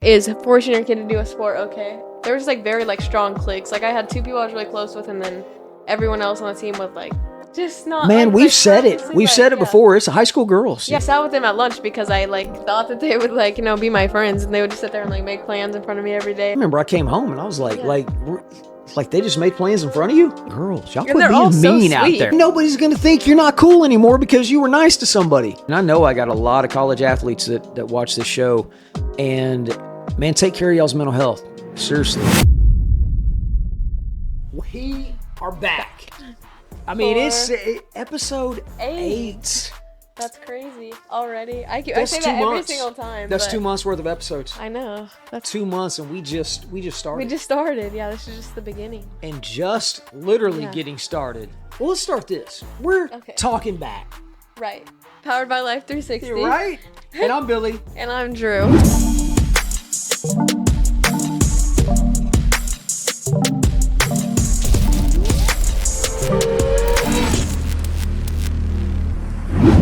is forcing your kid to do a sport okay. There was like very like strong cliques. Like I had 2 people I was really close with, and then everyone else on the team was like just not. Man, like, we've like, said it. purposely, We've like, said it yeah. before. It's high school girls. Yeah, I sat with them at lunch because I like thought that they would like be my friends, and they would just sit there and like make plans in front of me every day. I remember I came home and I was like, like they just made plans in front of you? Girls, y'all And quit they're all being so mean out sweet. there. Nobody's going to think you're not cool anymore because you were nice to somebody. And I know I got a lot of college athletes that watch this show. And man, take care of y'all's mental health. Seriously. We are back. I mean, it's episode 8. That's crazy already. I That's say 2 that every months. single time. That's but 2 months worth of episodes. I know. That's 2 months, and we just started. We just started. Yeah, this is just the beginning. And just literally getting started. Well, let's start this. We're talking back. Right. Powered by Life 360. You're right. And I'm Billy. And I'm Drew.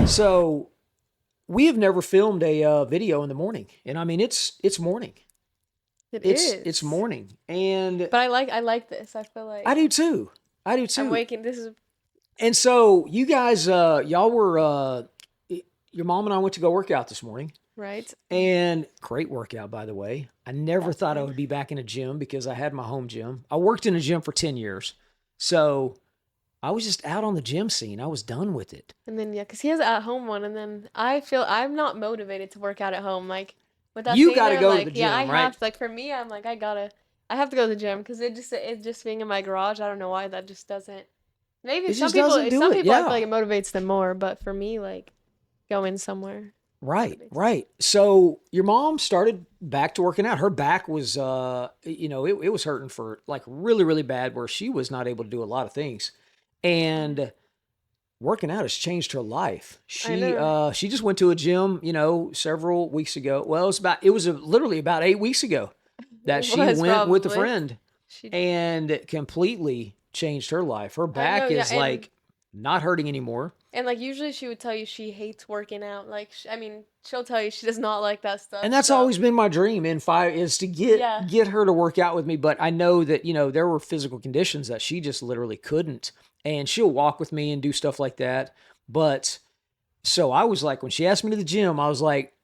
So, we have never filmed a video in the morning, and I mean it's morning. It's morning, and but I like this. I feel like I do too. I'm waking. And so you guys, y'all were your mom and I went to go work out this morning, right? And great workout, by the way. I never thought I would be back in a gym because I had my home gym. I worked in a gym for 10 years, so I was just out on the gym scene. I was done with it. And then, because he has an at-home one, and then I feel I'm not motivated to work out at home. Like, with that you got to go to the gym, I right? have to. Like, for me, I'm like, I have to go to the gym, because it just being in my garage, I don't know why that just doesn't. Maybe some people I feel like it motivates them more, but for me, like, going somewhere. Right. So your mom started back to working out. Her back was, it was hurting for like really, really bad, where she was not able to do a lot of things. And working out has changed her life. She just went to a gym, several weeks ago. Well, it was literally about 8 weeks ago that she went with a friend and completely changed her life. Her back is like not hurting anymore. And like usually she would tell you she hates working out. Like, she'll tell you she does not like that stuff. And that's always been my dream is to get her to work out with me. But I know that, there were physical conditions that she just literally couldn't. And she'll walk with me and do stuff like that. But so I was like, when she asked me to the gym, I was like,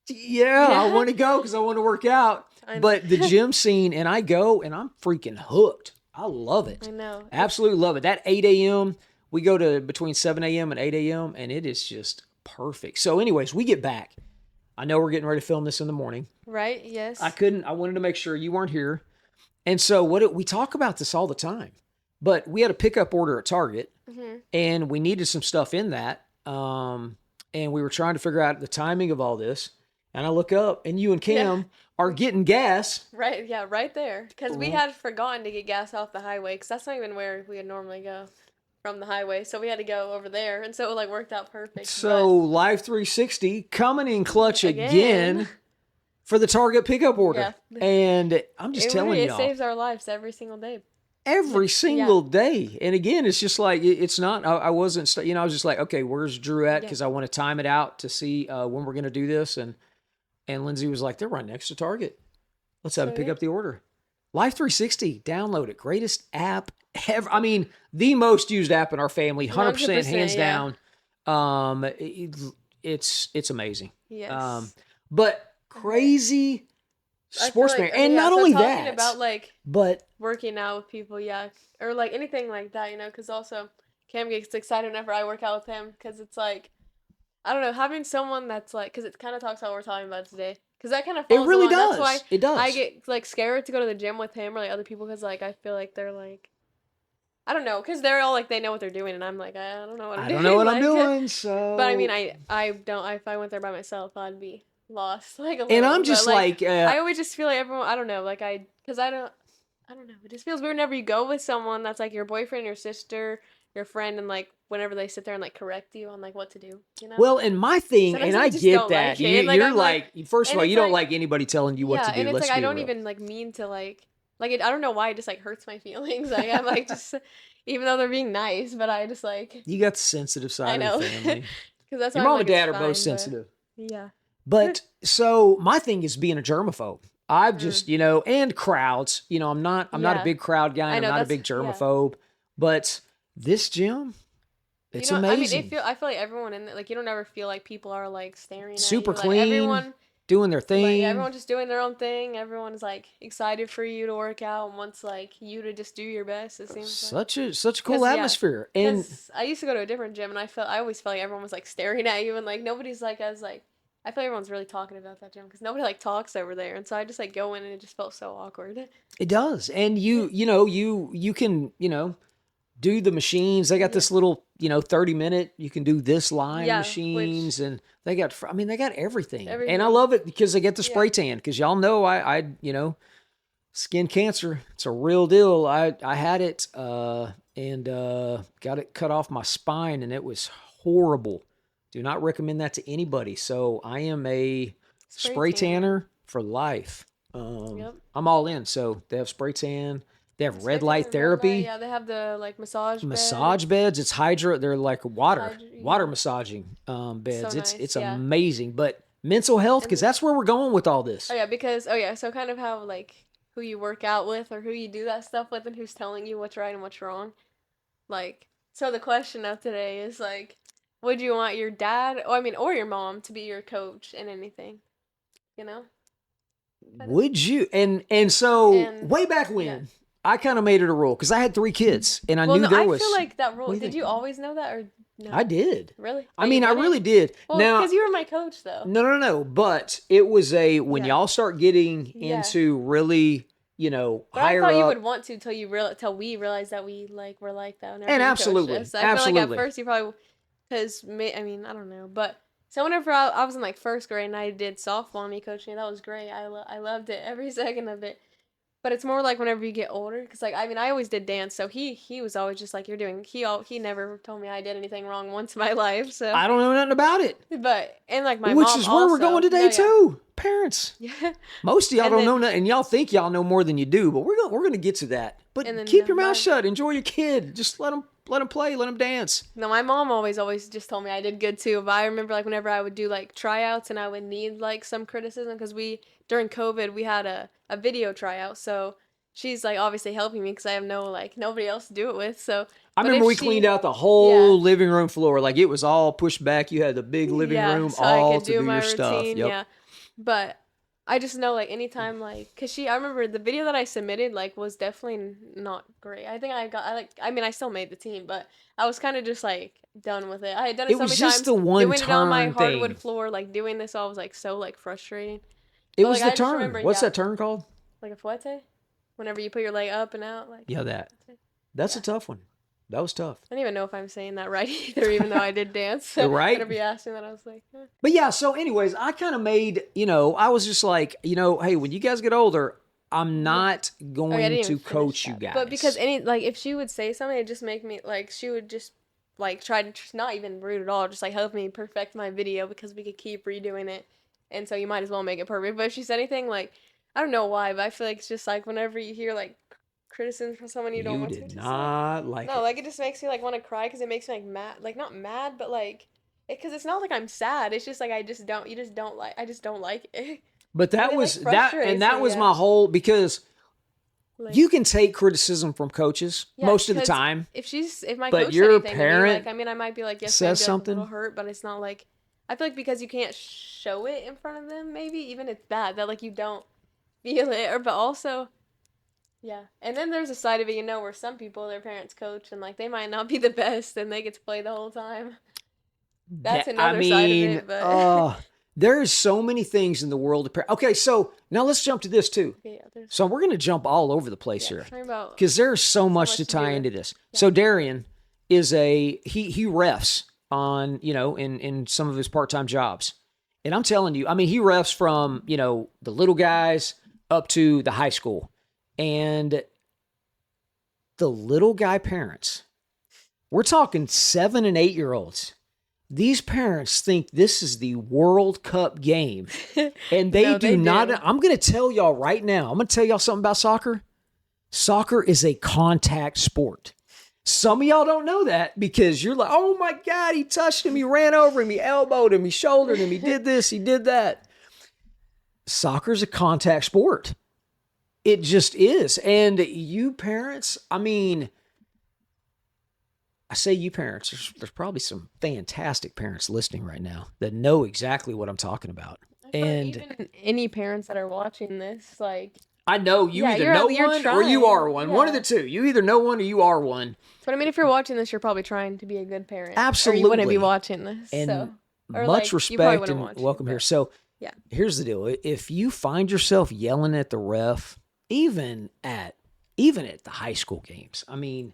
I want to go because I want to work out. But the gym scene, and I go and I'm freaking hooked. I love it. I know. Absolutely love it. That 8 a.m., we go to between 7 a.m. and 8 a.m., and it is just perfect. So anyways, we get back. I know we're getting ready to film this in the morning. Right, yes. I wanted to make sure you weren't here. And so we talk about this all the time. But we had a pickup order at Target, and we needed some stuff in that. And we were trying to figure out the timing of all this. And I look up, and you and Cam are getting gas. Right, yeah, right there. Because we had forgotten to get gas off the highway, because that's not even where we would normally go from the highway. So we had to go over there, and so it worked out perfect. So Life 360 coming in clutch again for the Target pickup order. Yeah. And I'm just telling y'all. It saves our lives every single day. Every single day. And again, it's just like, it's not, I wasn't, I was just like, okay, where's Drew at? Because I want to time it out to see when we're going to do this. And Lindsay was like, they're right next to Target. Let's have him pick up the order. Life 360, download it. Greatest app ever. I mean, the most used app in our family, 100% hands down. It's amazing. Yes. But crazy sportsman, and not only that, about but working out with people, or like anything like that, because also Cam gets excited whenever I work out with him, because it's like, I don't know, having someone that's like, because it kind of talks about what we're talking about today, because that kind of falls along. Does. That's why it does. I get like scared to go to the gym with him or like other people, because like I feel like they're like, I don't know, because they're all like, they know what they're doing, and I'm like, I don't know what I'm doing. I don't know what I'm doing, so. But I mean, I don't. If I went there by myself, I'd be lost. Like a little. And I'm just like I always just feel like everyone. I don't know. Like because I don't know. It just feels weird whenever you go with someone that's like your boyfriend, your sister, your friend, and like whenever they sit there and like correct you on like what to do. Well, and my thing, and I get that you're like, first of all, you don't like anybody telling you what to do. And it's like I don't even like mean to like I don't know why it just like hurts my feelings. Like I'm like just even though they're being nice, but I just like you got the sensitive side of the family. Because that's your mom and dad are both sensitive. Yeah. But so my thing is being a germaphobe. I've just, and crowds, I'm not a Yeah. big crowd guy I and I'm know not a that's big yeah. germaphobe, but this gym, You it's know, I mean, amazing. I feel like everyone in like you don't ever feel like people are like staring at Super you. Like clean, everyone, doing their like yeah, thing. everyone's just doing their own thing. Everyone's like excited for you to work out and wants like you to just do your best. It seems like. Such a cool Cause yeah, atmosphere. And cause I used to go to a different gym and I always felt like everyone was like staring at you and like nobody's like as like I feel like everyone's really talking about that gym because nobody like talks over there and so I just like go in and it just felt so awkward. it does. And you can, do the machines. They got Yeah. this little, 30-minute, you can do this line of Yeah, which machines and they got everything. And I everything. love it because they get the Yeah. spray tan because y'all know skin cancer. It's a real deal. I had it and got it cut off my spine and it was horrible. Do not recommend that to anybody. So I am a Spray spray tanner. tanner for life. Yep. I'm all in. So they have spray tan. They have Spray red tan light and red light. therapy, Yeah, they have the like massage massage beds. beds. It's hydro. They're like water Yeah. massaging So beds. It's nice. Yeah. amazing. But mental health, because And that's where we're going with all this. oh yeah, because oh yeah, so kind of how like who you work out with or who you do that stuff with and who's telling you what's right and what's wrong. Like so the question of today is like would you want your dad or I mean or your mom to be your coach in anything? You know? Kind of. Would you? And so And way back yeah. when, I kind of made it a rule because I had 3 kids and I Well, knew no, there I was. feel like that What rule. do you Did think? you always know that or I no? did. Really? I Oh, you mean, I really didn't? did. Well, Now, because you were my coach though. no. But it was when Yeah. y'all start getting Yeah. into really, But I higher thought you would up. want to till we realized that we like were like that whenever And you coached absolutely, us. I feel like at absolutely. first you probably because I mean I don't know, but so whenever I was in like first grade and I did softball and he coached me, that was great. I loved it every second of it. But it's more like whenever you get older, because like I mean I always did dance, so he was always just like you're doing. He never told me I did anything wrong once in my life. So, I don't know nothing about it, but and like my which mom is where we're going also. today No, yeah, too. Parents. yeah. Most of y'all And don't know then nothing, and y'all think y'all know more than you do. But we're gonna get to that. and But then keep your mouth my shut. Enjoy your kid. Just let them play. Let them dance. no, my mom always just told me I did good too. But I remember like whenever I would do like tryouts and I would need like some criticism because we during COVID we had a video tryout, so she's like obviously helping me because I have no like nobody else to do it with. So, I but remember if we cleaned she, out the yeah, whole living room floor. Like it was all pushed back. You had the big living yeah, room so I all could to do do my your stuff. routine, Yep. yeah. But I just know like anytime like cuz I remember the video that I submitted like was definitely not great. I think I mean I still made the team, but I was kind of just like done with it. I had done it It so was many just times the one doing it on my turn hardwood thing. floor like doing this all was like so like frustrating. It But was like the I just turn. remember What's yeah, that turn called? like a fouette whenever you put your leg up and out like Yeah, that. That's a yeah. tough one. That was tough. I don't even know if I'm saying that right either, even though I did dance. Right? Whenever you asked me that, I was like, eh. But yeah, so anyways, I kind of made, I was just like, hey, when you guys get older, I'm Yeah. not Oh yeah, I going didn't even to finish coach you that. But because guys. any like if she would say something, it just make me like she would just like try to not even rude at all, just like help me perfect my video because we could keep redoing it, and so you might as well make it perfect. But if she said anything like I don't know why, but I feel like it's just like whenever you hear like criticism from someone you don't You want to, did just like not like no, it. like it just makes me like want to cry because it makes me like mad, like not mad, but like because it's not like I'm sad. It's just like I just don't, you just don't like, I just don't like it, But and that it like was that and frustrates that me. was Yeah, my whole because like you can take criticism from coaches yeah, most of the because time, if my but coach said your anything to me, like parent I mean, I might be like yes, says maybe like a little something. hurt, but it's not like I feel like because you can't show it in front of them, maybe even it's bad that like you don't feel it, or but also yeah, and then there's a side of it, where some people their parents coach and like they might not be the best and they get to play the whole time. That's That I another side of mean, it, but there's so many things in the world of okay, so now let's jump to this too. okay, yeah, there's So we're going to jump all over the place yeah, here talking about because there's so so much much to to do tie with into this. yeah. So Darian is he refs on in some of his part-time jobs, and I'm telling you, I mean he refs from the little guys up to the high school, and the little guy parents. We're talking 7 and 8-year-olds. These parents think this is the World Cup game, and they No, do they not. do. I'm going to tell y'all right now. I'm going to tell y'all something about soccer. Soccer is a contact sport. Some of y'all don't know that because you're like, oh my God, he touched him, he ran over him, he elbowed him, he shouldered him, he did this, he did that. Soccer's a contact sport. It just is. And you parents, I mean, I say you parents, there's probably some fantastic parents listening right now that know exactly what I'm talking about. And even any parents that are watching this, like, I know you yeah, either know you're one or you trying. are one. One of Yeah. the two. You either know one or you are one. But I mean, if you're watching this, you're probably trying to be a good parent. Or Absolutely. you wouldn't be watching this. And so. Or much like, you probably respect wouldn't and watch it, welcome here. but- So Yeah. here's the deal. If you find yourself yelling at the ref, even at the high school games, I mean,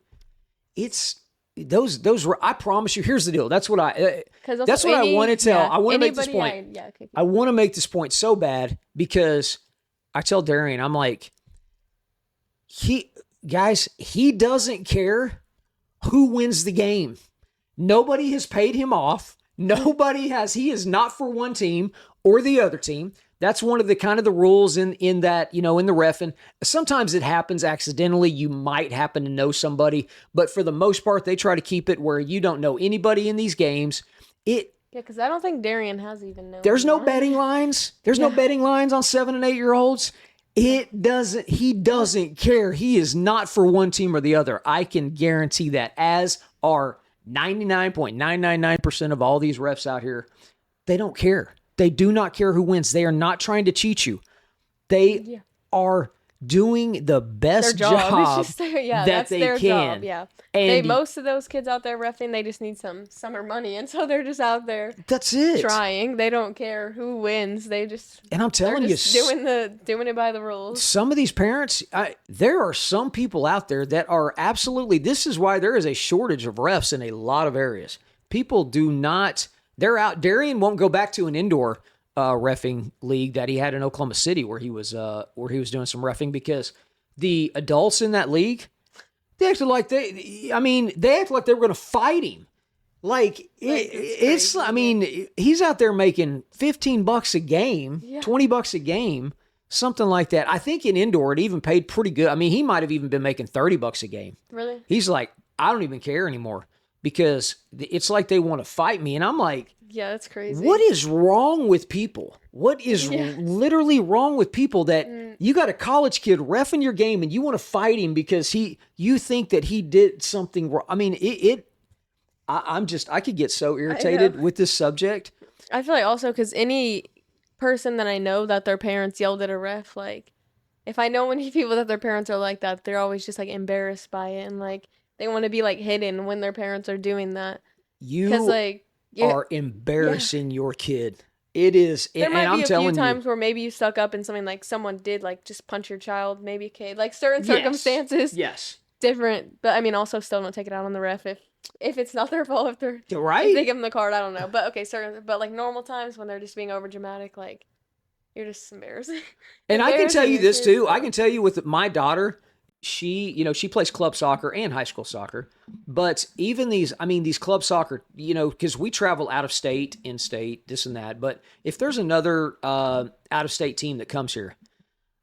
it's those I promise you, here's the deal. That's what I want to tell. I want to make this point. I want to make this point so bad because I tell Darian, I'm like, he doesn't care who wins the game. Nobody has paid him off. He is not for one team or the other team. That's one of the kind of the rules in that, in the ref. And sometimes it happens accidentally. You might happen to know somebody, but for the most part, they try to keep it where you don't know anybody in these games. Yeah, because I don't think Darian has even known. There's no betting lines. There's no betting lines on 7 and 8 year olds. He doesn't care. He is not for one team or the other. I can guarantee that, as are 99.999% of all these refs out here. They don't care. They do not care who wins. They are not trying to cheat you. They are doing the best job that they can. Job, yeah. And most of those kids out there reffing, they just need some summer money, and so they're just out there. That's it. Trying. They don't care who wins. They just I'm telling you, doing it by the rules. Some of these parents, there are some people out there that are absolutely. This is why there is a shortage of refs in a lot of areas. People do not. They're out. Darian won't go back to an indoor reffing league that he had in Oklahoma City where he was doing some reffing because the adults in that league, they acted like they were going to fight him. Like it's I mean, he's out there making $15 a game, $20 a game, something like that. I think in indoor it even paid pretty good. I mean, he might have even been making $30 a game. Really? He's like, I don't even care anymore because it's like they want to fight me. And I'm like, yeah, that's crazy. What is wrong with people? What is literally wrong with people that you got a college kid reffing your game and you want to fight him because you think that he did something wrong? I mean, I could get so irritated with this subject. I feel like also because any person that I know that their parents yelled at a ref, like if I know any people that their parents are like that, they're always just like embarrassed by it and like they want to be like hidden when their parents are doing that. You are embarrassing your kid. It is, there might be a few times where maybe you stuck up and something like someone did like just punch your child, maybe kid, like certain circumstances. Yes. Different, but I mean, also still don't take it out on the ref if it's not their fault if they're right. If they give them the card, I don't know, but okay, but like normal times when they're just being over dramatic, like you're just embarrassing. And I can tell you this too. So. I can tell you with my daughter. She plays club soccer and high school soccer, but even these club soccer, because we travel out of state, in state, this and that. But if there's another out of state team that comes here,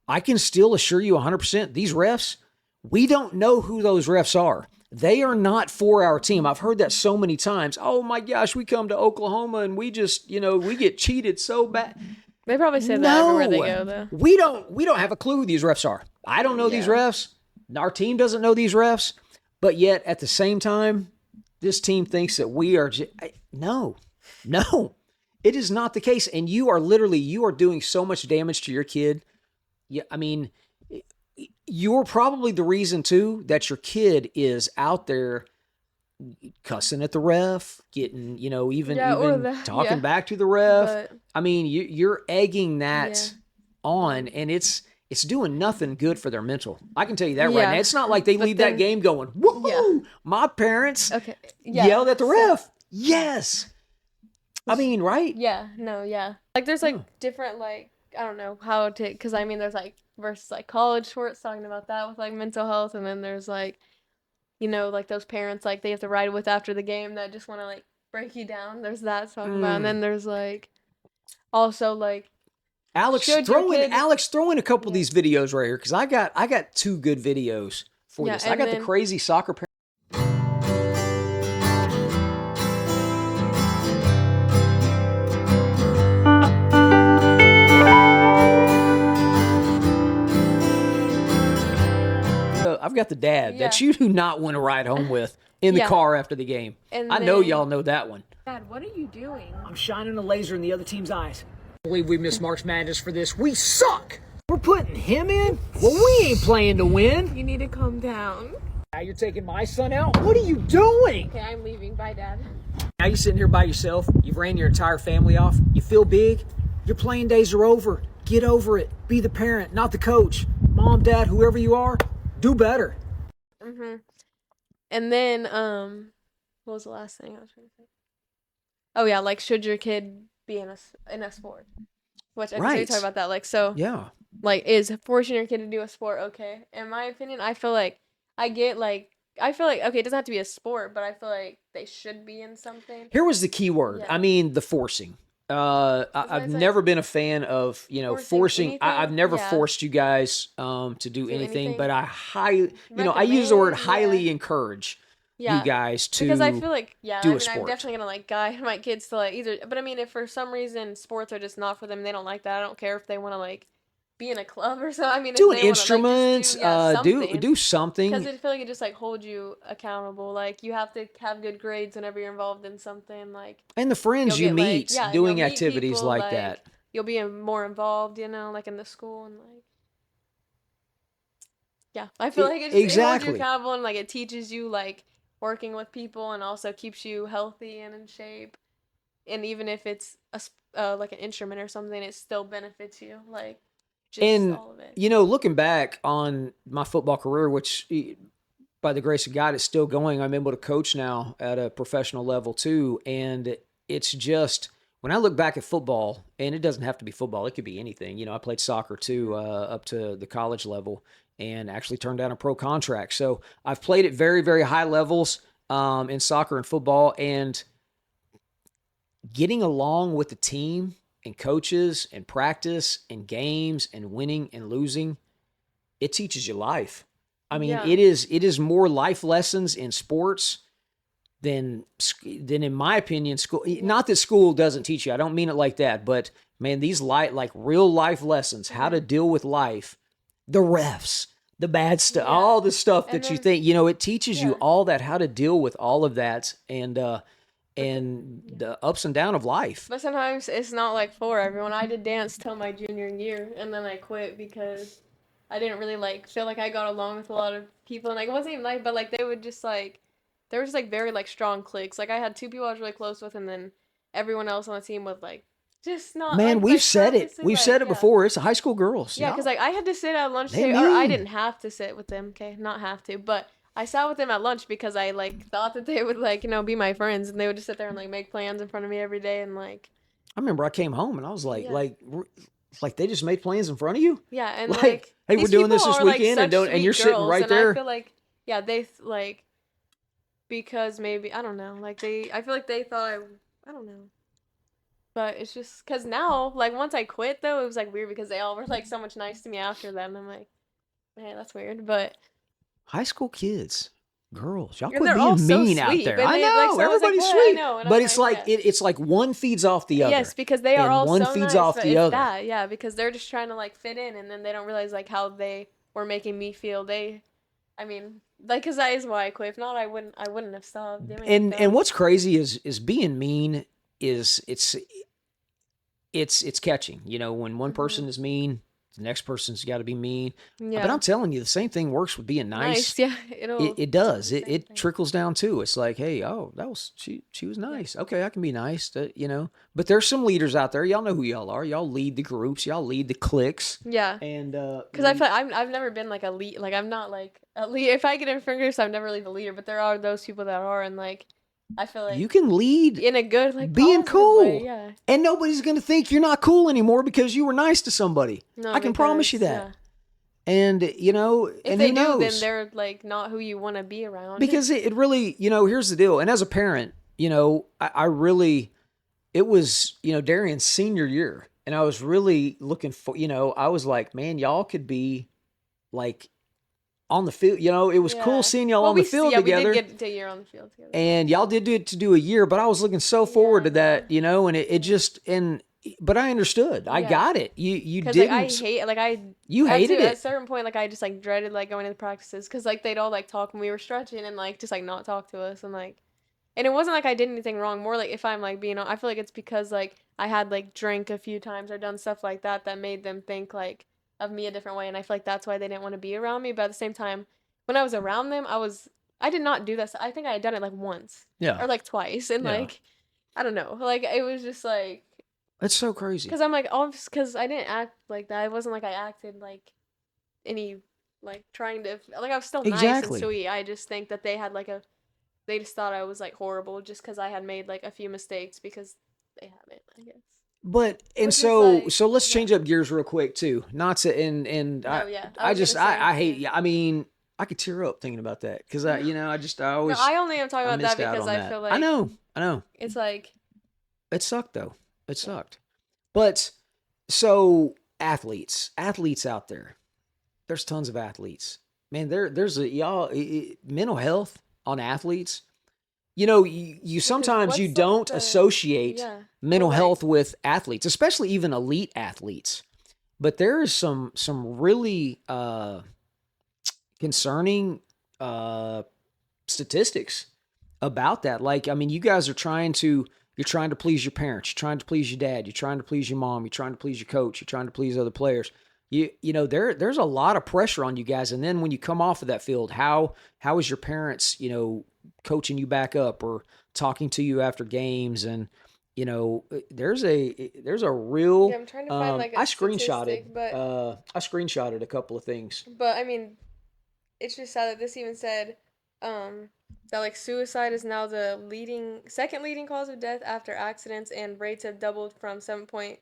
I can still assure you 100% these refs, we don't know who those refs are. They are not for our team. I've heard that so many times. Oh my gosh, we come to Oklahoma and we just, we get cheated so bad. They probably say that everywhere they go, though. We don't have a clue who these refs are. I don't know these refs. Our team doesn't know these refs, but yet at the same time, this team thinks that we are. No, it is not the case. And you are doing so much damage to your kid. Yeah, I mean, you're probably the reason too that your kid is out there cussing at the ref, getting, even talking back to the ref. But, I mean, you're egging that on, and it's doing nothing good for their mental. I can tell you that right now. It's not like they leave that game going, woohoo, my parents yelled at the ref. Yes. I mean, right? Yeah, no, yeah. Like there's like different, like, I don't know how to, because I mean there's like versus like college sports talking about that with like mental health, and then there's like, like those parents like they have to ride with after the game that just want to like break you down. There's that talking about, and then there's like also like Alex, throw in a couple of these videos right here because I got two good videos for this. I got the crazy soccer parent. the dad that Yeah. you do not want to ride home with in the Yeah. car after the game. And I know then- y'all know that one. Dad, what are you doing? I'm shining a laser in the other team's eyes. I believe we missed March Madness for this. We suck. We're putting him in? Well, we ain't playing to win. You need to calm down. Now you're taking my son out? What are you doing? Okay, I'm leaving. Bye, Dad. Now you're sitting here by yourself. You've ran your entire family off. You feel big? Your playing days are over. Get over it. Be the parent, not the coach. Mom, dad, whoever you are, do better. And then, what was the last thing I was trying to say? Oh yeah, like should your kid be in a sport? Which I Right. can talk about that. Like so, Yeah. like is forcing your kid to do a sport okay? In my opinion, I feel like okay, it doesn't have to be a sport, but I feel like they should be in something. Here was the key word. Yeah. I mean, the forcing. I've it's like- never been a fan of, forcing. anything, I've never yeah. forced you guys to do anything, anything. but I use the word Recommend, highly yeah. encourage Yeah. you guys to Because I feel like, do a I'm sport. definitely gonna like guide my kids to like either. But I mean, if for some reason sports are just not for them, they don't like that. I don't care if they want to like be in a club or so. I mean, do if an they instrument, wanna, like, just do something. Because I feel like it just like holds you accountable. Like you have to have good grades whenever you're involved in something. Like And the friends you'll you get, like- meet yeah, doing you'll meet activities people, like that. you'll be more involved. Like in the school and like. Yeah, I feel like it holds Exactly. you accountable and like it teaches you like working with people and also keeps you healthy and in shape. And even if it's like an instrument or something, it still benefits you. Like just And all of it. looking back on my football career, which by the grace of God is still going, I'm able to coach now at a professional level too. And it's just when I look back at football, and it doesn't have to be football, it could be anything. I played soccer too, up to the college level, and actually turned down a pro contract. So I've played at very, very high levels in soccer and football, and getting along with the team and coaches and practice and games and winning and losing, it teaches you life. I mean, Yeah. it is more life lessons in sports than in my opinion school. Not that school doesn't teach you. I don't mean it like that, but man, these like real life lessons, how to deal with life, the refs, the bad stuff, Yeah. all the stuff And that you then- think, it teaches you Yeah. all that, how to deal with all of that and the ups and downs of life. But sometimes it's not like for everyone. I did dance till my junior year, and then I quit because I didn't really like feel like I got along with a lot of people, and like it wasn't even like, but like they would just like there was like very like strong cliques. Like I had two people I was really close with, and then everyone else on the team was like just not. Man, like, we've like, said it. purposely, We've like, said it yeah. before. It's high school girls. Yeah, because like I had to sit at lunch They table, or I mean. didn't have to sit with them. Okay, not have to, but I sat with them at lunch because I like thought that they would like be my friends, and they would just sit there and like make plans in front of me every day, and like I remember I came home and I was like, Yeah. like they just made plans in front of you. yeah, and Like, hey, we're these doing this people this are, like, weekend, and such don't- and you're sweet sitting girls, right and there. I feel like they like because maybe I don't know, like I feel like they thought I don't know. But it's just because now, like, once I quit, though, it was, like, weird because they all were, like, so much nice to me after that. And I'm like, man, that's weird. But High school kids, girls, y'all And quit they're all being so mean out sweet, there. but I they, know like, so I was like, everybody's "What?" I sweet, know, and but I'm it's like, like it's like one feeds off the other. yes, because they are and all one so feeds nice, off but the it's other. that, yeah, because they're just trying to, like, fit in, and then they don't realize, like, how they were making me feel. I mean, like, because that is why I quit. If not, I wouldn't have stopped doing it. And what's crazy is being mean is it's catching. When one person is mean, the next person's got to be mean. yeah. But I'm telling you, the same thing works with being nice. yeah, It does. do the same It thing. trickles down too. It's like, hey, that was she was nice. Okay, I can be nice. But there's some leaders out there. Y'all know who y'all are. Y'all lead the groups. Y'all lead the cliques. Yeah. And Because I feel like I've never been like a lead. Like I'm not like a lead. If I get in front groups, I'm never really the leader. But there are those people that are, and like I feel like you can lead in a good like being positive cool. way, yeah. And nobody's gonna think you're not cool anymore because you were nice to somebody. No, I can promise you because, that. yeah. And If and they who do, knows? then they're like not who you want to be around. Because it really, here's the deal. And as a parent, I really, it was, Darion's senior year. And I was really looking for, I was like, man, y'all could be like on the field. It was cool seeing y'all on the field together. We did get to a year on the field together. And y'all did do a year, but I was looking so forward to that, and it just, and but I understood. I Yeah. got it. You Cause like I didn't. hate like I You hated at a it. certain point like I just like dreaded like going to the practices because like they'd all like talk when we were stretching and like just like not talk to us and like and it wasn't like I did anything wrong. More like if I'm like being I feel like it's because like I had like drank a few times or done stuff like that that made them think like of me a different way and I feel like that's why they didn't want to be around me. But at the same time, when I was around them, I did not do that. I think I had done it like once Yeah. or like twice and Yeah. like I don't know. Like it was just like That's so crazy. because I'm like, oh, because I didn't act like that. It wasn't like I acted like any, like trying to, like I was still nice and Exactly. sweet. I just think that they had like they just thought I was like horrible just because I had made like a few mistakes because they haven't, I guess. But and Which is so like, so let's yeah. change up gears real quick too. Not to and No, yeah. I I was just gonna say, I hate yeah. yeah. I mean I could tear up thinking about that because I I No, always I only am talking I about that missed out because on I that. feel like I know. it's like, It sucked though. It yeah. sucked. But so athletes out there. There's tons of athletes. Man, there's a y'all mental health on athletes. You Yeah, because sometimes you what's like don't the, associate yeah. Well, mental like, health with athletes, especially even elite athletes. But there is some really concerning uh, statistics about that. Like, I mean, you guys are you're trying to please your parents, you're trying to please your dad, you're trying to please your mom, you're trying to please your coach, you're trying to please other players. There's a lot of pressure on you guys. And then when you come off of that field, how is your parents, coaching you back up or talking to you after games? And there's a yeah, real I'm trying to find like a statistic, I screenshotted a couple of things. but I mean, it's just sad that this even said that like suicide is now the second leading cause of death after accidents and rates have doubled from 7.6%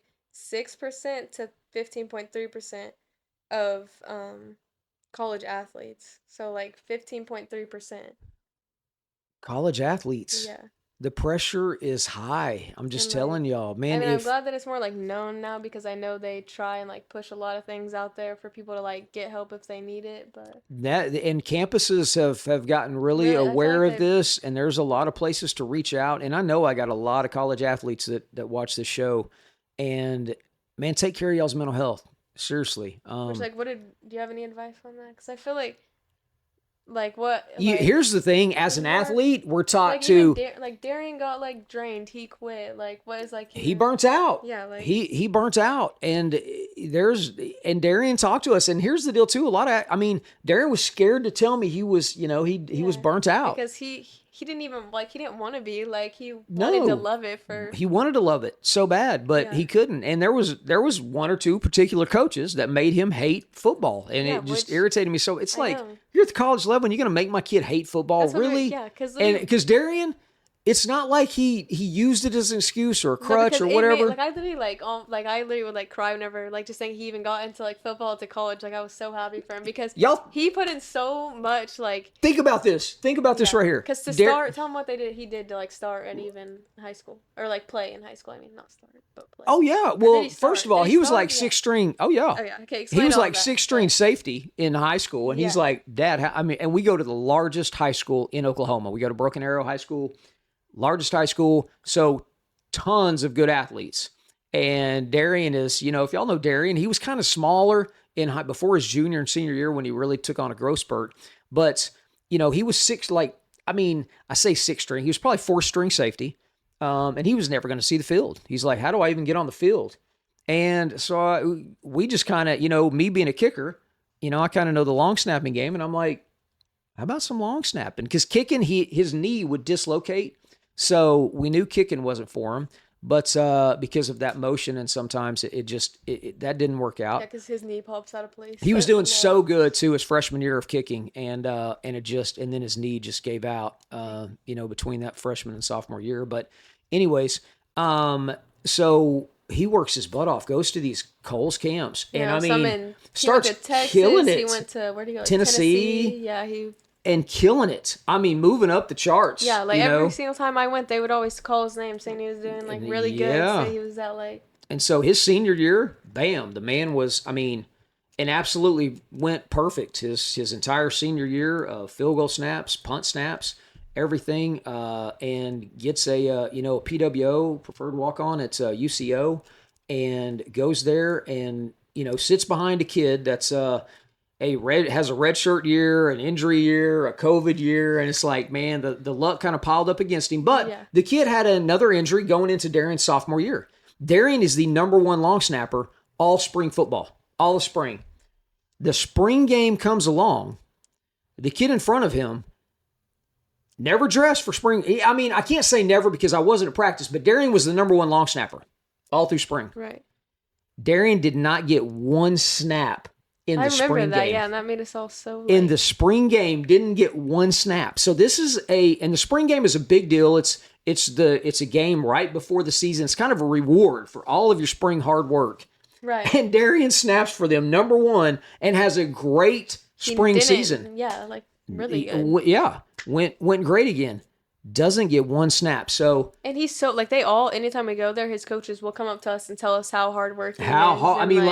to 15.3% of college athletes. So like 15.3%. College athletes, Yeah. the pressure is high. I'm just And like telling y'all, I man. mean, I'm If glad that it's more like known now because I know they try and like push a lot of things out there for people to like get help if they need it, but that and campuses have gotten really really I feel aware like of they this, and there's a lot of places to reach out. And I know I got a lot of college athletes that watch this show, and man, take care of y'all's mental health. Seriously. which like what do you have any advice on that? Cuz I feel like what Here's the thing: as cuz an athlete, we're taught like even to Like Darian got like drained, he quit. Like what is like he even burnt out. yeah, like He burnt out, and Darian talked to us. And here's the deal too: I mean, Darian was scared to tell me he was, he was yeah, burnt out. because he didn't even like he didn't want to be like he wanted to No, love it for he wanted to love it so bad, but yeah he couldn't. And there was one or two particular coaches that made him hate football, and yeah it just which irritated me. So it's I like know you're at the college level, and you're going to make my kid hate football, that's what really? yeah because And because Darian, it's not like he used it as an excuse or a no, crutch because or it made whatever. like I literally like I literally would like cry whenever like just saying he even got into like football to college. Like I was so happy for him because Y'all he put in so much like think about this. Think about this yeah. right here. Because to start, tell him what he did to like start at even high school or like play in high school. I mean, not start, but play. Oh yeah. Or did Well, he first start? of all, Did he he was like start? Yeah. sixth string. Oh yeah. Oh yeah. Okay, He explain was all of like that. sixth string But safety in high school, and he's yeah, like, Dad. I mean, and we go to the largest high school in Oklahoma. We go to Broken Arrow High School, largest high school. So tons of good athletes. And Darian is, if y'all know Darian, he was kind of smaller in high before his junior and senior year when he really took on a growth spurt. But he was I say six string. He was probably fourth string safety, and he was never going to see the field. He's like, how do I even get on the field? And so we just kind of, me being a kicker, I kind of know the long snapping game, and I'm like, how about some long snapping? Because kicking, his knee would dislocate, so we knew kicking wasn't for him. But because of that motion, and sometimes that didn't work yeah, out. because his knee pops out of place. He was A doing lot. so good too his freshman year of kicking, and then his knee just gave out. Between that freshman and sophomore year. But anyways, so he works his butt off, goes to these Coles camps, and I Some mean, in he went starts to Texas. killing He it. went to where did he go? Tennessee. Yeah, And killing it. I mean, moving up the charts. yeah. Like every single time I went, they would always call his name, saying he was doing like And really good. yeah. Say he was at like And so his senior year, bam, the man was, and absolutely went perfect. His entire senior year, field goal snaps, punt snaps, everything, and gets a PWO, preferred walk on at UCO. and goes there and, sits behind a kid that's has a red shirt year, an injury year, a COVID year, and it's like, man, the luck kind of piled up against him. But Yeah. the kid had another injury going into Darion's sophomore year. Darion is the number one long snapper all spring football, all of spring. The spring game comes along. The kid in front of him never dressed for spring. I mean, I can't say never because I wasn't at practice, but Darion was the number one long snapper all through spring. Right. Darion did not get one snap in the spring game. I remember that, yeah, and that made us all so in the spring game, didn't get one snap. So this is and the spring game is a big deal. It's a game right before the season. It's kind of a reward for all of your spring hard work. Right. And Darion snaps for them number one and has a great spring season. Yeah, like really good. Yeah, went great again. Doesn't get one snap. So and he's so like anytime we go there, his coaches will come up to us and tell us how hardworking. I mean,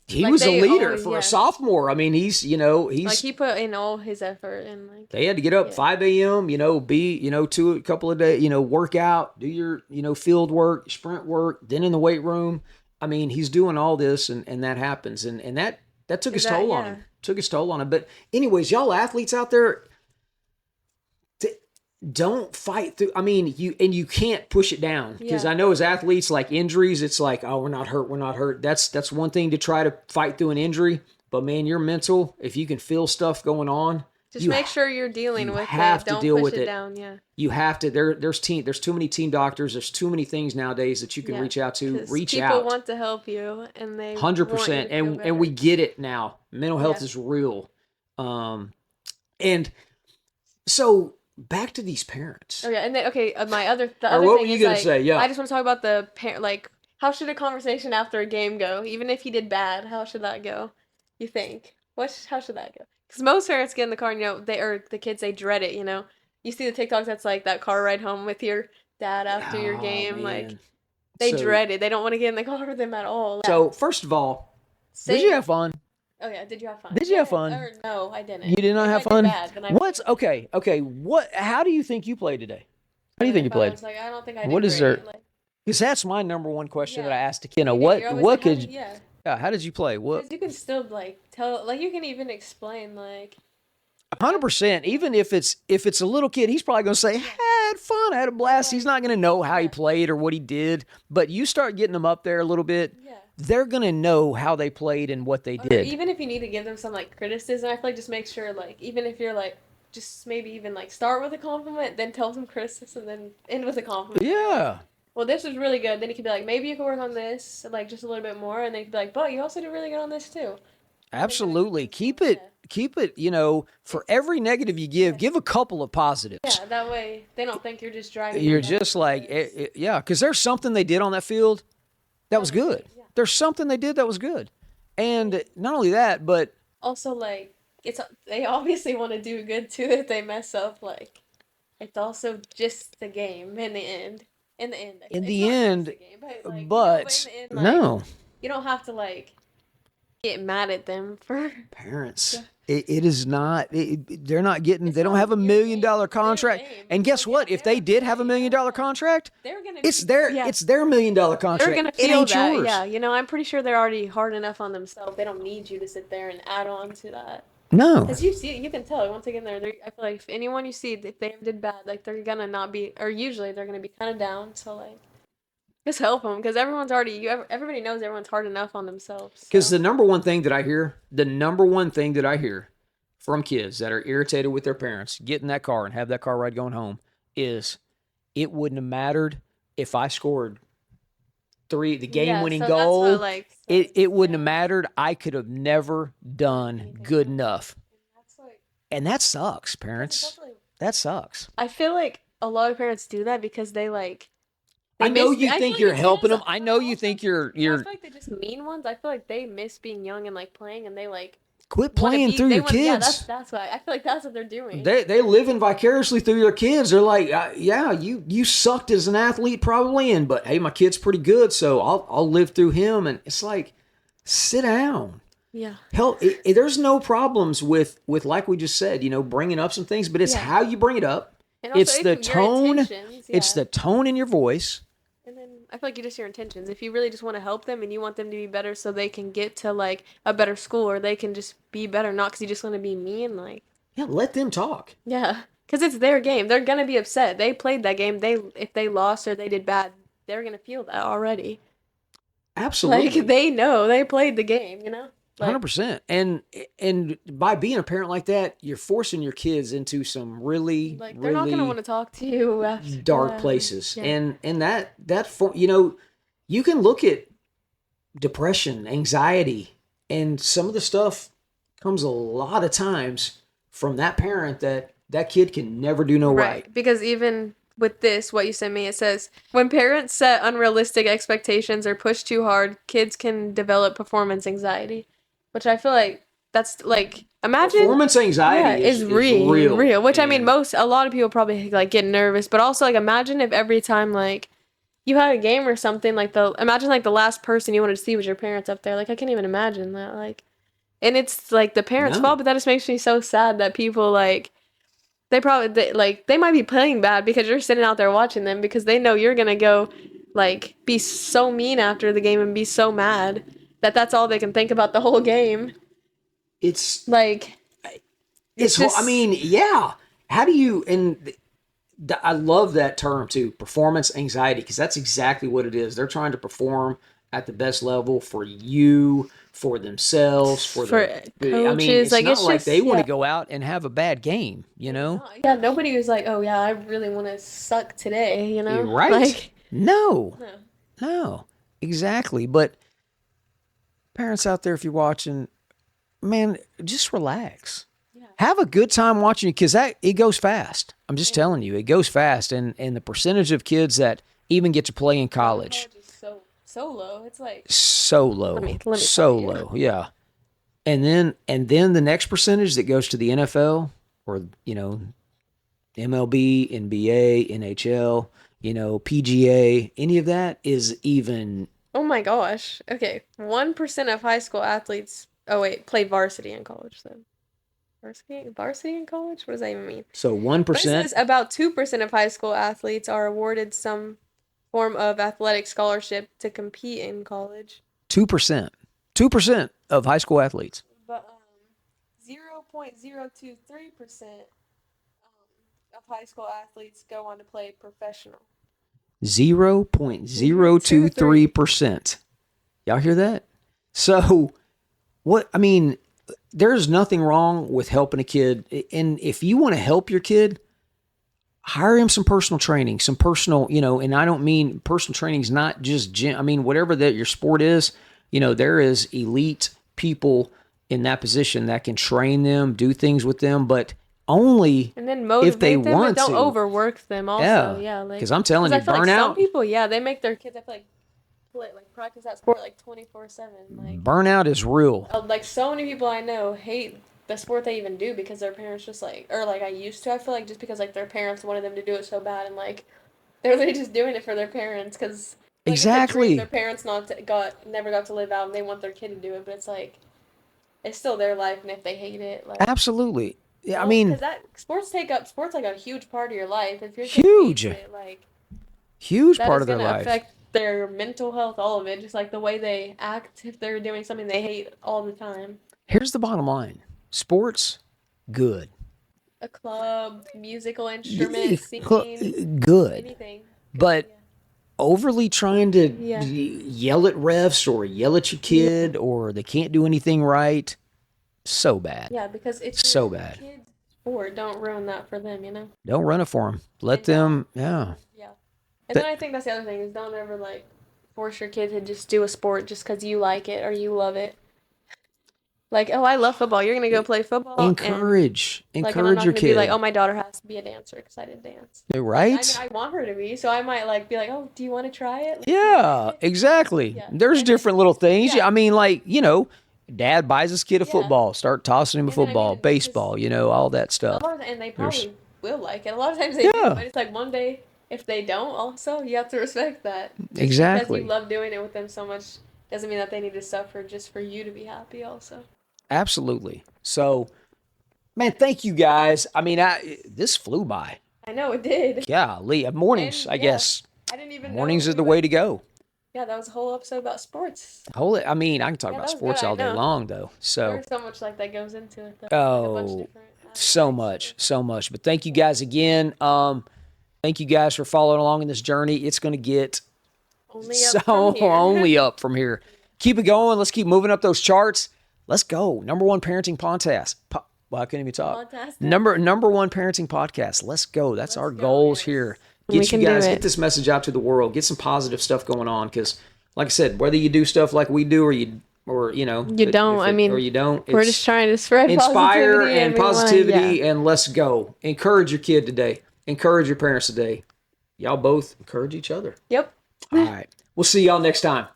he was a leader for a sophomore. I mean, he's like he put in all his effort and like they had to get up 5 a.m. To a couple of days, work out, do your field work, sprint work, then in the weight room. I mean, he's doing all this and that happens and that took its toll on him. Took its toll on him. But anyways, y'all athletes out there, don't fight through. I mean, you can't push it down because I know as athletes, like injuries, it's like, oh, we're not hurt. That's one thing to try to fight through an injury. But man, your mental, if you can feel stuff going on, just make sure you're dealing with it. Don't deal push with it down. Yeah, you have to. There's too many team doctors. There's too many things nowadays that you can reach out to. People want to help you, and they 100%. And we get it now. Mental health is real. And so. Back to these parents. Oh yeah, and then my other what thing were you is gonna say? Yeah, I just want to talk about the parent. Like, how should a conversation after a game go? Even if he did bad, how should that go? You think? How should that go? Because most parents get in the car, and the kids, they dread it. You see the TikToks that's like that car ride home with your dad after your game. Man. Like, they dread it. They don't want to get in the car with them at all. So first of all, did you have fun? Oh yeah, did you have fun? Did you have fun? No, I didn't. You did not have fun? What's okay? How do you think you played today? How do you think you played? I don't think I did. What is there? Because that's my number one question that I asked to Kenna. How did you play? What? You can still tell, you can even explain 100%. Even if it's a little kid, he's probably gonna say, "I had fun, I had a blast." He's not gonna know how he played or what he did. But you start getting them up there a little bit. They're going to know how they played and what they did. Even if you need to give them some, criticism, I feel like just make sure, even if you're, just maybe even, start with a compliment, then tell some criticism, then end with a compliment. Yeah. Well, this was really good. Then you could be like, maybe you could work on this, just a little bit more. And then you could be like, but you also did really good on this, too. Absolutely. Keep it, for every negative you give a couple of positives. Yeah, that way they don't think you're just driving. You're just because there's something they did on that field that was good. There's something they did that was good. And not only that, but also they obviously want to do good too if they mess up. It's also just the game in the end. In the end, no. You don't have to get mad at them for parents. Yeah. It is not. They're not getting. They don't have $1 million contract. And guess what? If they did have $1 million contract, it's their $1 million contract. They're gonna feel that. Yours. Yeah, I'm pretty sure they're already hard enough on themselves. They don't need you to sit there and add on to that. No, because you can tell once again. I feel like if anyone you see, if they did bad, they're gonna not be, or usually they're gonna be kind of down. So just help them because everybody knows everyone's hard enough on themselves. Because the number one thing that I hear from kids that are irritated with their parents, get in that car and have that car ride going home, is it wouldn't have mattered if I scored the game-winning goal. It wouldn't have mattered. I could have never done good enough. And that sucks, parents. That sucks. I feel like a lot of parents do that because they I know you think you're helping them. I know you think you're. I feel like they're just mean ones. I feel like they miss being young and playing, and they quit playing through your kids. Yeah, that's why I feel like that's what they're doing. They living vicariously through their kids. They're like, you sucked as an athlete probably, but hey, my kid's pretty good, so I'll live through him. And it's like, sit down. Yeah. Hell, there's no problems with like we just said, bringing up some things, but it's how you bring it up. And also, it's the tone. It's the tone in your voice. And then I feel like you just your intentions. If you really just want to help them and you want them to be better so they can get to like a better school or they can just be better, not because you just want to be mean, like Yeah, let them talk. yeah, because it's their game. They're gonna be upset. They played that game. They if they lost or they did bad, they're gonna feel that already. Like Absolutely. they know they played the game. You know, like 100%. And by being a parent like that, you're forcing your kids into some really they're not gonna really want to talk to you after. dark places. Yeah. And that for you know, you can look at depression, anxiety, and some of the stuff comes a lot of times from that parent that kid can never do no right. Because even with this, what you sent me, it says when parents set unrealistic expectations or push too hard, kids can develop performance anxiety, which I feel like that's like imagine Performance anxiety is is real, real. real. Which I mean, And a lot of people probably like get nervous, but also like imagine if every time like you had a game or something like imagine like the last person you wanted to see was your parents up there. Like I can't even imagine that. Like, and it's like the parents' no, fault, but that just makes me so sad that people like they might be playing bad because you're sitting out there watching them because they know you're gonna go like be so mean after the game and be so mad that that's all they can think about the whole game. it's Like it's I just mean, yeah. How do you and I love that term too, performance anxiety, because that's exactly what it is. They're trying to perform at the best level for you, for themselves, for for I mean, coaches it's like not it's like they just want to go out and have a bad game, you know? yeah, nobody was like, oh yeah, I really want to suck today, you You're know, right? like No, no. no, exactly. But parents out there, if you're watching, man, just relax. Yeah. Have a good time watching it because that it goes fast. I'm just telling you, it goes fast, and the percentage of kids that even get to play in college, College is so low. It's like so let low, me tell so you. low, yeah. And then the next percentage that goes to the NFL or MLB, NBA, NHL, PGA, any of that is even Oh my gosh. Okay. 1% of high school athletes, oh wait, play varsity in college then. Varsity in college? What does that even mean? so one But it percent, says about 2% of high school athletes are awarded some form of athletic scholarship to compete in college. 2%, 2% of high school athletes. But 0.023% of high school athletes go on to play professional. 0.023 percent. Y'all hear that? So what? I mean, there's nothing wrong with helping a kid, and if you want to help your kid, hire him some personal training, some personal, and I don't mean personal training is not just gym. I mean, whatever that your sport is, there is elite people in that position that can train them, do things with them, but only And then if they motivate them, but want don't to. overwork them also. Yeah. Yeah, like Because I'm telling because you, I feel like some burnout, people, yeah, they make their kids I feel like practice that sport like 24/7. burnout is real. Like so many people I know hate the sport they even do because their parents just like or like I used to. I feel like just because like their parents wanted them to do it so bad and like they're really just doing it for their parents because like it's a dream their Exactly. parents never got to live out and they want their kid to do it, but it's like it's still their life and if they hate it like Absolutely. Yeah, I well mean, because that sports like a huge part of your life. If your kid hates huge, it, like huge that part is of their gonna life. affect their mental health, all of it, just like the way they act if they're doing something they hate all the time. Here's the bottom line: sports, good, A club, musical instrument, singing, good, anything. Good, but overly trying to yeah. Yeah. yell at refs or yell at your Yeah. kid or they can't do anything right, so bad, Yeah, because it's so your bad. kid's sport. Don't ruin that for them, you know? Don't run it for them. Let And don't, them, yeah. yeah. And then That I think that's the other thing is don't ever like force your kid to just do a sport just because you like it or you love it. Like, oh, I love football. You're gonna go play football, and and I'm encourage not your gonna be like, kid, oh, my daughter has to be a dancer because I didn't dance. Like, I mean, right? I want her to be, so I might like be like, oh, do you want to try it? Like, do you like Yeah, it? exactly. Yeah, There's and then different little things. yeah, I mean, like, dad buys his kid a yeah, football, start tossing him a and then I football, mean, because baseball, all that a stuff. lot of and they There's, probably will like it. A lot of times they do, yeah, but it's like one day if they don't, also you have to respect that. Just because you exactly. love doing it with them so much doesn't mean that they need to suffer just for you to be happy. Also, Absolutely. So, man, thank you guys. I mean, this flew by. I know it did, Golly, mornings, and I yeah. guess. I didn't even know Mornings are we the would. way to go. Yeah, that was a whole episode about sports. I mean, I can talk Yeah, about that was good. sports I all day know. long, though. So, There's so much like that goes into it, though. Like a bunch of oh, different so aspects. much, so much. But thank you guys again. Thank you guys for following along in this journey. It's going to get Only so up from here. only up from here. Keep it going. Let's keep moving up those charts. Let's go. Number one parenting podcast. Well, I couldn't even talk. Fantastic. Number one parenting podcast. Let's go. That's our Let's go, goals yes. here. We Get you can do guys, it. get this message out to the world. Get some positive stuff going on. Because, like I said, whether you do stuff like we do, or you know, You don't. I mean, or you don't, we're just trying to spread inspire positivity and we wanna- positivity, yeah. and let's go. Encourage your kid today. Encourage your parents today. Y'all both encourage each other. Yep. All right. We'll see y'all next time.